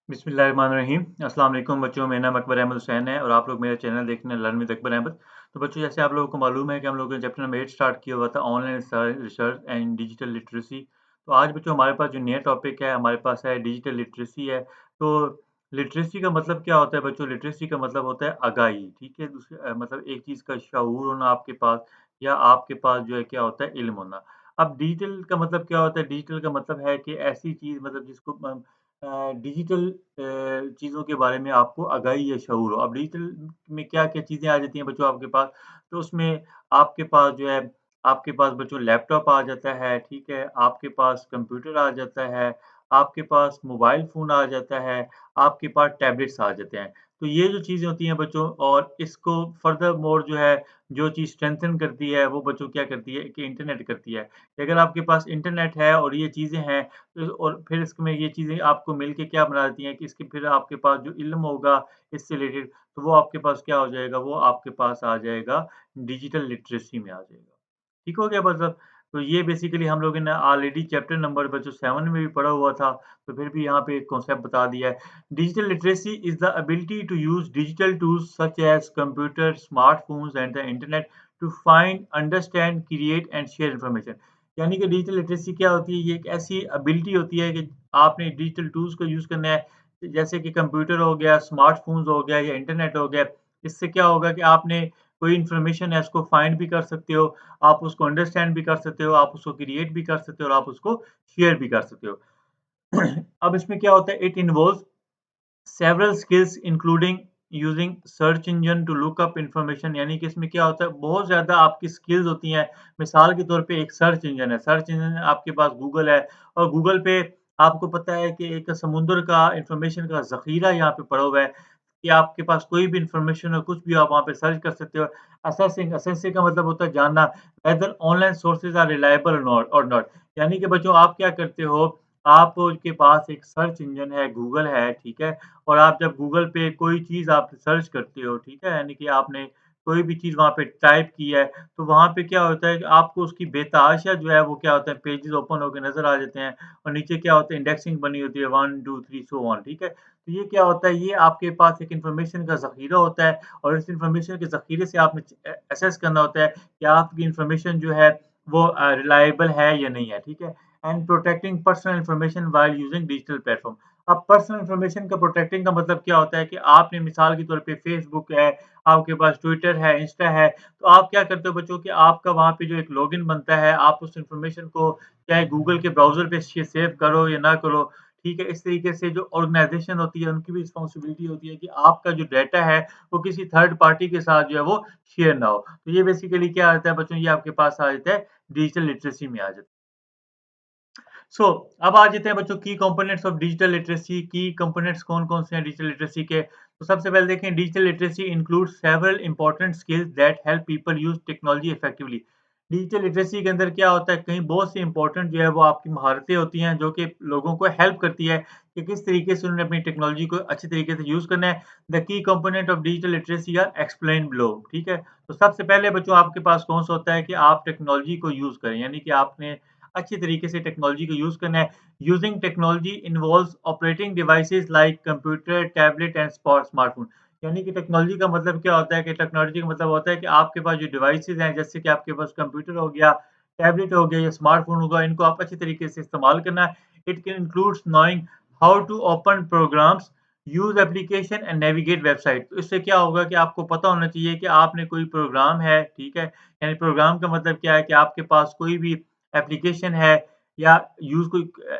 बिस्मिल्लाहिर्रहमानिर्रहीम। अस्सलाम वालेकुम बच्चों, मेरा नाम अकबर अहमद हुसैन है और आप लोग मेरा चैनल देख रहे हैं लर्न विद अकबर अहमद। तो बच्चों, जैसे आप लोगों को मालूम है कि हम लोगों ने चैप्टर नंबर 8 स्टार्ट किया हुआ था online research and digital literacy. तो आज बच्चों हमारे पास जो नया टॉपिक है हमारे पास है डिजिटल लिटरेसी है। तो लिटरेसी का मतलब क्या होता है बच्चों? लिटरेसी का मतलब होता है आगाही, ठीक है? दूसरे मतलब एक चीज़ का शऊर होना आपके पास या आपके पास जो है क्या होता है इल्म होना। अब डिजिटल का मतलब क्या होता है? डिजिटल का मतलब है कि ऐसी चीज़ मतलब जिसको डिजिटल चीज़ों के बारे में आपको आगाही या शऊर हो। अब डिजिटल में क्या-क्या चीज़ें आ जाती हैं बच्चों आपके पास, तो उसमें आपके पास जो है आपके पास बच्चों लैपटॉप आ जाता है, ठीक है? आपके पास कंप्यूटर आ जाता है, आपके पास मोबाइल फ़ोन आ जाता है, आपके पास टैबलेट्स आ जाते हैं। तो ये जो चीज़ें होती हैं बच्चों और इसको फर्दरमोर जो है, जो चीज़ स्ट्रेंथन करती है, वो बच्चों क्या करती है कि इंटरनेट करती है। अगर आपके पास इंटरनेट है और ये चीज़ें हैं और फिर इसमें ये चीज़ें आपको मिल के क्या बना देती हैं कि इसके फिर आपके पास जो इल्म होगा इससे रिलेटेड, तो वो आपके पास क्या हो जाएगा, वो आपके पास आ जाएगा, डिजिटल लिटरेसी में आ जाएगा। ठीक हो गया मतलब? तो ये बेसिकली हम लोगों ने ऑलरेडी चैप्टर नंबर बच्चों 7 में भी पढ़ा हुआ था, तो फिर भी यहाँ पे एक कॉन्सेप्ट बता दिया है। Digital literacy is the ability to use digital tools such as computer, smartphones and the internet to find, understand, create and share information. यानी कि डिजिटल लिटरेसी क्या होती है? ये एक ऐसी एबिलिटी होती है कि आपने डिजिटल टूल्स को यूज़ करना है, जैसे कि कंप्यूटर हो गया, स्मार्टफ़ोन्स हो गया या इंटरनेट हो गया। इससे क्या होगा कि आपने कोई इन्फॉर्मेशन है उसको फाइंड भी कर सकते हो, आप उसको अंडरस्टैंड भी कर सकते हो, आप उसको क्रिएट भी कर सकते हो और आप उसको शेयर भी कर सकते हो। अब इसमें क्या होता है it involves several skills including using search engine to look up information. यानी कि इसमें क्या होता है बहुत ज़्यादा आपकी स्किल्स होती हैं। मिसाल के तौर पे एक सर्च इंजन है, सर्च इंजन आपके पास गूगल है और गूगल पे आपको पता है कि एक समुद्र का इन्फॉर्मेशन का ज़ख़ीरा यहाँ पे पड़ा हुआ है कि आपके पास कोई भी इन्फॉर्मेशन हो, कुछ भी आप वहाँ पे सर्च कर सकते हो। असेसिंग का मतलब होता है जानना whether online sources are reliable और नॉट। यानी कि बच्चों आप क्या करते हो, आपके पास एक सर्च इंजन है, गूगल है, ठीक है? और आप जब गूगल पे कोई चीज़ आप सर्च करते हो, ठीक है? यानी कि आपने कोई भी चीज़ वहाँ पे टाइप की है, तो वहाँ पे क्या होता है कि आपको उसकी बेतहाशा जो है वो क्या होता है पेजेज़ ओपन होके नज़र आ जाते हैं और नीचे क्या होता है इंडेक्सिंग बनी होती है 1, 2, 3 सो ऑन, ठीक है? तो ये क्या होता है, ये आपके पास एक इन्फॉर्मेशन का ज़ख़ीरा होता है और इस इन्फॉर्मेशन के ज़ख़ीरे से आपने एसेस करना होता है कि आपकी इन्फॉर्मेशन जो है वो रिलायबल है या नहीं है, ठीक है? And protecting personal information while using digital platform. अब पर्सनल इन्फॉर्मेशन का प्रोटेक्टिंग का मतलब क्या होता है कि आपने मिसाल के तौर पे फ़ेसबुक है, आपके पास ट्विटर है, इंस्टा है, तो आप क्या करते हो बच्चों कि आपका वहाँ पे जो एक लॉगिन बनता है, आप उस इन्फॉर्मेशन को चाहे गूगल के ब्राउज़र पे सेव करो या ना करो, ठीक है? इस तरीके से जो ऑर्गनाइज़ेशन होती है, उनकी भी रिस्पॉन्सिबिलिटी होती है कि आपका जो डाटा है, वो किसी थर्ड पार्टी के साथ जो है वो शेयर ना हो। तो ये बेसिकली क्या आता है बच्चों, ये आपके पास आ जाता है डिजिटल लिटरेसी में आ जाता है। सो अब आ जाते हैं बच्चों की कंपोनेंट्स ऑफ डिजिटल लिटरेसी। की कंपोनेंट्स कौन-कौन से हैं डिजिटल लिटरेसी के? तो सबसे पहले देखें digital literacy includes several important skills that help people use technology effectively. Digital literacy के अंदर क्या होता है कहीं बहुत सी इंपॉर्टेंट जो है वो आपकी महारतें होती हैं जो कि लोगों को हेल्प करती है कि किस तरीके से उन्होंने अपनी टेक्नोलॉजी को अच्छे तरीके से यूज़ करना है। The key component of digital literacy are explained below, ठीक है? तो सबसे पहले बच्चों आपके पास कौन-सा होता है कि आप टेक्नोलॉजी को यूज़ करें, यानी कि आपने अच्छी तरीके से टेक्नोलॉजी को यूज़ करना है। Using technology involves operating devices like computer, tablet and smartphone. यानी कि टेक्नोलॉजी का मतलब क्या होता है कि टेक्नोलॉजी का मतलब होता है कि आपके पास जो डिवाइसेज़ हैं, जैसे कि आपके पास कंप्यूटर हो गया, टैबलेट हो गया या स्मार्टफ़ोन होगा, इनको आप अच्छी तरीके से इस्तेमाल करना है। It can includes knowing how to open programs, use application and navigate website. तो इससे क्या होगा कि आपको पता होना चाहिए कि आपने कोई प्रोग्राम है, ठीक है? यानी प्रोग्राम का मतलब क्या है कि आपके पास कोई भी एप्लीकेशन है या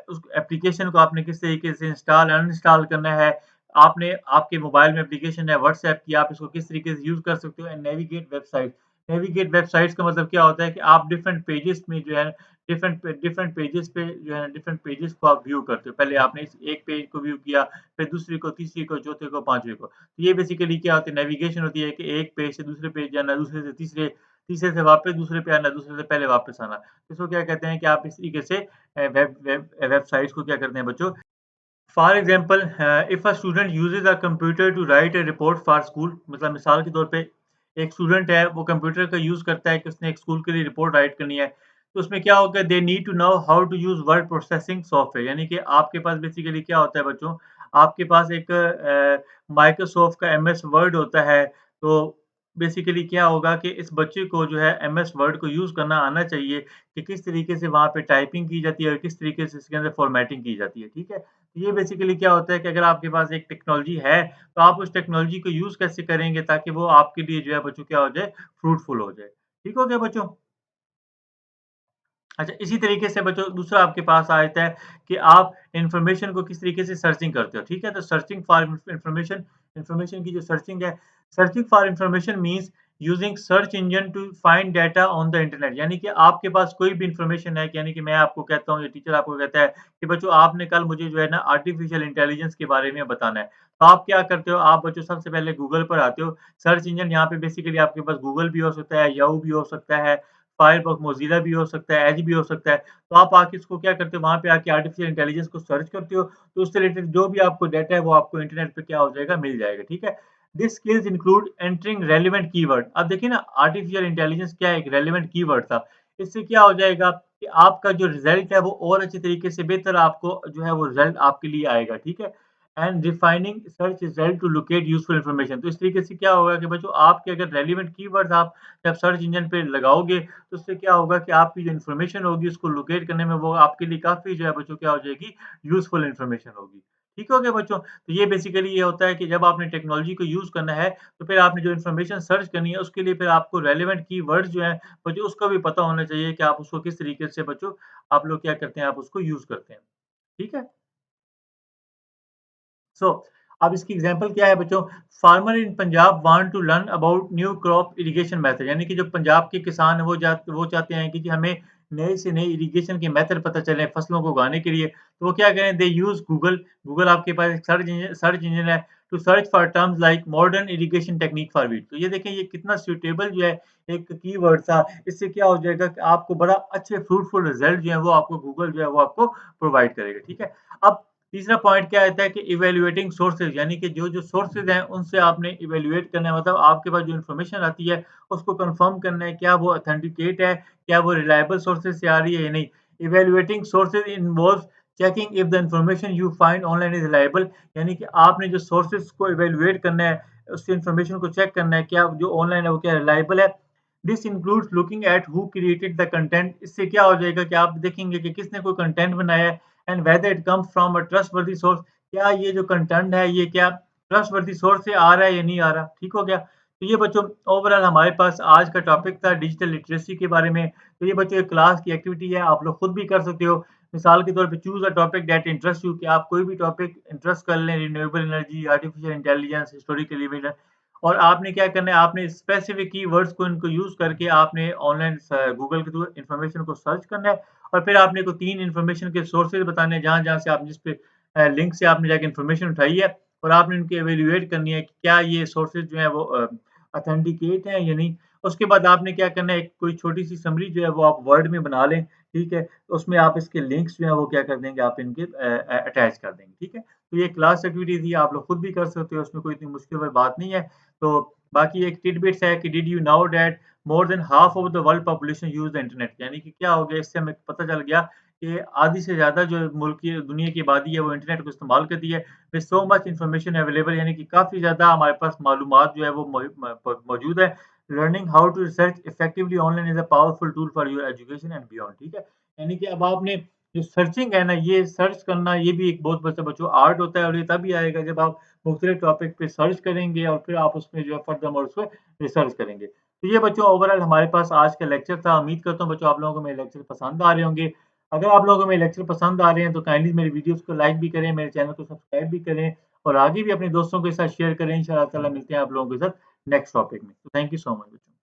उस एप्लीकेशन को आपने किस तरीके से इंस्टॉल अनइंस्टॉल करना है। आपने आपके मोबाइल में एप्लीकेशन है व्हाट्सऐप की, आप इसको किस तरीके से यूज़ कर सकते हो and navigate website. Navigate websites का मतलब क्या होता है कि आप डिफरेंट पेजेज़ में जो है डिफरेंट पेजेज़ पे जो है डिफरेंट पेजेज़ को आप व्यू करते हो। पहले आपने इस एक पेज को व्यू किया, फिर दूसरे को, तीसरे को, चौथे को, पाँचवें को। तो ये बेसिकली क्या होता है नेविगेशन होती है कि एक पेज से दूसरे पेज जाना, दूसरे से तीसरे, तीसरे से वापस दूसरे पे आना, दूसरे से पहले वापस आना। इसको क्या कहते हैं कि आप इस तरीके से वेबसाइट्स को क्या करते हैं बच्चों। For example if a student uses a computer to write a report for school, मतलब मिसाल के तौर पे एक स्टूडेंट है वो कंप्यूटर का यूज़ करता है कि उसने एक स्कूल के लिए रिपोर्ट राइट करनी है। तो उसमें क्या होगा they need to know how to use word processing software. यानी कि आपके पास बेसिकली क्या होता है बच्चों, आपके पास एक माइक्रोसॉफ्ट का एमएस वर्ड होता है, तो बेसिकली क्या होगा कि इस बच्चे को जो है एमएस वर्ड को यूज़ करना आना चाहिए कि किस तरीके से वहाँ पे टाइपिंग की जाती है और किस तरीके से इसके अंदर फ़ॉर्मेटिंग की जाती है, ठीक है? तो ये बेसिकली क्या होता है कि अगर आपके पास एक टेक्नोलॉजी है, तो आप उस टेक्नोलॉजी को यूज़ कैसे करेंगे ताकि वो आपके लिए जो है बच्चों क्या हो जाए, फ्रूटफुल हो जाए। ठीक हो गया बच्चों? अच्छा, इसी तरीके से बच्चों दूसरा आपके पास आ जाता है कि आप इन्फॉर्मेशन को किस तरीके से सर्चिंग करते हो, ठीक है? तो सर्चिंग फॉर इन्फॉर्मेशन इन्फॉर्मेशन की जो सर्चिंग है, searching for information means using search engine to find data on the internet यानी कि आपके पास कोई भी इन्फॉर्मेशन है, यानी कि मैं आपको कहता हूँ या टीचर आपको कहता है कि बच्चों आपने कल मुझे जो है ना आर्टिफिशियल इंटेलिजेंस के बारे में बताना है। तो आप क्या करते हो? आप बच्चों सबसे पहले गूगल पर आते हो, सर्च इंजन यहाँ पे बेसिकली आपके पास गूगल भी हो सकता है, याहू भी हो सकता है, फायरफॉक्स मोज़िला भी हो सकता है, एज भी हो सकता है। तो आप आके इसको क्या करते हो वहाँ पे आके आर्टिफ़िशियल इंटेलिजेंस को सर्च करते हो, तो उससे रिलेटेड जो भी आपको डाटा है वो आपको इंटरनेट पे क्या हो जाएगा, मिल जाएगा, ठीक है? This skills include entering relevant keyword. अब देखिए ना आर्टिफ़िशियल इंटेलिजेंस क्या है, एक रेलेवेंट कीवर्ड था। इससे क्या हो जाएगा कि आपका जो रिज़ल्ट है वो और अच्छे तरीके से बेहतर आपको जो है वो रिज़ल्ट आपके लिए आएगा, ठीक है? And refining search result to locate useful information. तो इस तरीके से क्या होगा कि बच्चों आपके अगर रेलेवेंट कीवर्ड्स आप जब सर्च इंजन पे लगाओगे तो उससे क्या होगा कि आपकी जो इन्फॉर्मेशन होगी उसको लोकेट करने में वो आपके लिए काफ़ी जो है बच्चों क्या हो जाएगी यूज़फुल इन्फॉर्मेशन होगी। ठीक हो गया बच्चों? तो ये बेसिकली ये होता है कि जब आपने टेक्नोलॉजी को यूज़ करना है, तो फिर आपने जो इन्फॉर्मेशन सर्च करनी है उसके लिए फिर आपको रेलेवेंट कीवर्ड्स जो हैं बच्चों उसका भी पता होना चाहिए कि आप उसको किस तरीके से बच्चों आप लोग क्या करते हैं, आप उसको यूज़ करते हैं। ठीक है? सो अब इसकी एग्जांपल क्या है बच्चों? Farmer in Punjab want to learn about new crop irrigation method यानी कि जो पंजाब के किसान हैं वो चाहते हैं कि जी हमें नए से नए इरिगेशन के मेथड पता चले फसलों को उगाने के लिए। तो वो क्या करें दे यूज़ गूगल, गूगल आपके पास एक सर्च इंजन है to search for terms like modern irrigation technique for wheat. तो ये देखें ये कितना सूटेबल जो है एक कीवर्ड था। इससे क्या हो जाएगा कि आपको बड़ा अच्छे फ्रूटफुल रिजल्ट जो है वो आपको गूगल जो है वो आपको प्रोवाइड करेगा, ठीक है? अब तीसरा पॉइंट क्या आता है कि इवैल्यूएटिंग सोर्सेज़ यानी कि जो-जो सोर्सेज़ हैं, उनसे आपने इवैल्यूएट करना है मतलब आपके पास जो इन्फॉर्मेशन आती है, उसको कन्फर्म करना है, क्या वो ऑथेंटिकेट है, क्या वो रिलायबल सोर्सेज़ से आ रही है या नहीं। Evaluating sources involves checking if the information you find online is reliable यानी कि आपने जो सोर्सेज़ को इवैल्यूएट करना है, उस इन्फॉर्मेशन को चेक करना है, क्या जो ऑनलाइन है, वो क्या रिलायबल है। This includes looking at who created the content इससे क्या हो जाएगा कि आप देखेंगे कि किसने कोई कंटेंट बनाया है and whether it comes from a trustworthy source क्या ये जो कंटेंट है ये क्या ट्रस्टवर्दी सोर्स से आ रहा है या नहीं आ रहा ठीक हो गया तो ये बच्चों ओवरऑल हमारे पास आज का टॉपिक था डिजिटल लिटरेसी के बारे में तो ये बच्चों एक क्लास की एक्टिविटी है आप लोग खुद भी कर सकते हो मिसाल के तौर पे choose a topic that interest you कि आप कोई भी टॉपिक इंटरेस्ट कर लें renewable energy artificial intelligence historical event और आपने क्या करना है आपने स्पेसिफिक कीवर्ड्स को इनको यूज करके आपने ऑनलाइन गूगल के थ्रू इन्फॉर्मेशन को सर्च करना है और फिर आपने को 3 इन्फॉर्मेशन के सोर्सेज़ बताने हैं, जहाँ-जहाँ से आप जिस पे लिंक से आपने जाके इन्फॉर्मेशन उठाई है और आपने उनकी इवैल्यूएट करनी है कि क्या ये सोर्सेज़ जो हैं वो ऑथेंटिकेट हैं या नहीं। उसके बाद आपने क्या करना है, एक कोई छोटी-सी समरी जो है वो आप वर्ड में बना लें, ठीक है? उसमें आप इसके लिंक्स जो हैं वो क्या कर देंगे, आप इनके अटैच कर देंगे, ठीक है? तो ये क्लास एक्टिविटी थी, आप लोग खुद भी कर सकते हो, उसमें कोई इतनी मुश्किल वाली बात नहीं है। तो बाकी एक टिडबिट्स है कि did you know that more than half of the world population use the internet यानी कि क्या हो गया इससे हमें पता चल गया कि आधी से ज़्यादा जो मुल्क की दुनिया की आबादी है वो इंटरनेट को इस्तेमाल करती है। With so much information available यानी कि काफ़ी ज़्यादा हमारे पास मालूमात जो है वो मौजूद है। Learning how to research effectively online is a powerful tool for your education and beyond ठीक है? यानी कि अब आपने जो सर्चिंग है ना ये सर्च करना ये भी एक बहुत बच्चा बच्चों आर्ट होता है और ये तभी आएगा जब आप मुख्तलिफ टॉपिक पे सर्च करेंगे और फिर आप उसमें जो है फर्दरमोर उसपे रिसर्च करेंगे। तो ये बच्चों ओवरऑल हमारे पास आज का लेक्चर था। उम्मीद करता हूँ बच्चों आप लोगों को मेरे लेक्चर पसंद आ रहे होंगे। अगर आप लोगों को मेरे लेक्चर पसंद आ रहे हैं तो काइंडली मेरी वीडियोज़ को लाइक भी करें, मेरे चैनल को सब्सक्राइब भी करें और आगे भी अपने दोस्तों के साथ शेयर करें। इंशाअल्लाह ताला मिलते हैं आप लोगों के साथ नेक्स्ट टॉपिक में। तो थैंक यू सो मच बच्चों।